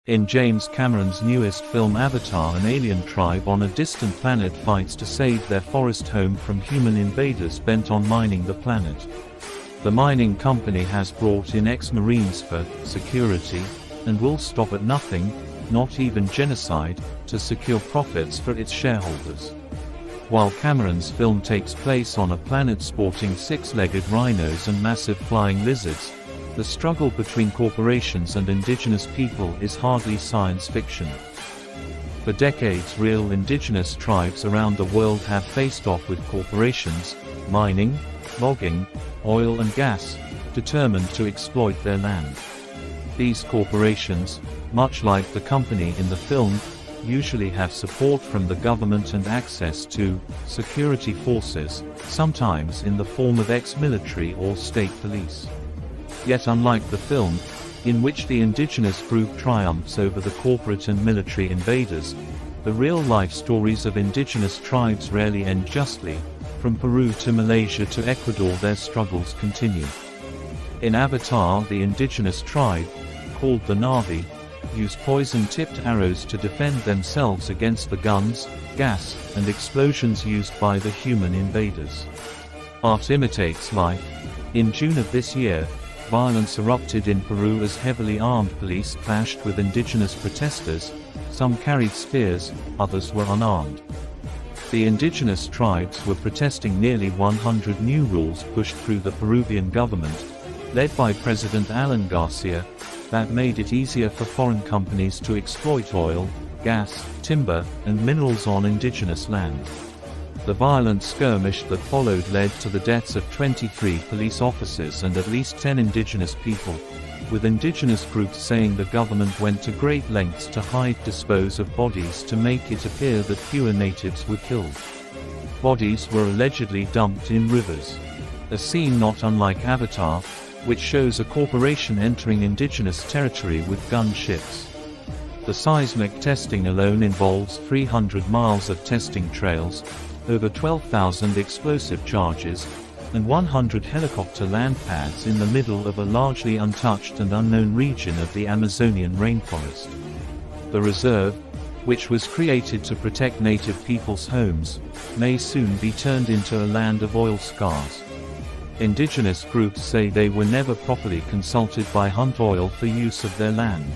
In James Cameron's newest film Avatar, an alien tribe on a distant planet fights to save their forest home from human invaders bent on mining the planet. The mining company has brought in ex-Marines for security, and will stop at nothing, not even genocide, to secure profits for its shareholders. While Cameron's film takes place on a planet sporting six-legged rhinos and massive flying lizards, the struggle between corporations and indigenous people is hardly science fiction. For decades, real indigenous tribes around the world have faced off with corporations, mining, logging, oil and gas, determined to exploit their land. These corporations, much like the company in the film, usually have support from the government and access to security forces, sometimes in the form of ex-military or state police. Yet unlike the film, in which the indigenous group triumphs over the corporate and military invaders, the real-life stories of indigenous tribes rarely end justly. From Peru to Malaysia to Ecuador, their struggles continue. In Avatar, the indigenous tribe, called the Na'vi, use poison-tipped arrows to defend themselves against the guns, gas, and explosions used by the human invaders. Art imitates life. In June of this year, violence erupted in Peru as heavily armed police clashed with indigenous protesters. Some carried spears, others were unarmed. The indigenous tribes were protesting nearly 100 new rules pushed through the Peruvian government, led by President Alan Garcia, that made it easier for foreign companies to exploit oil, gas, timber, and minerals on indigenous land. The violent skirmish that followed led to the deaths of 23 police officers and at least 10 indigenous people, with indigenous groups saying the government went to great lengths to dispose of bodies to make it appear that fewer natives were killed. Bodies were allegedly dumped in rivers. A scene not unlike Avatar, which shows a corporation entering indigenous territory with gunships. The seismic testing alone involves 300 miles of testing trails, over 12,000 explosive charges, and 100 helicopter land pads in the middle of a largely untouched and unknown region of the Amazonian rainforest. The reserve, which was created to protect native people's homes, may soon be turned into a land of oil scars. Indigenous groups say they were never properly consulted by Hunt Oil for use of their land.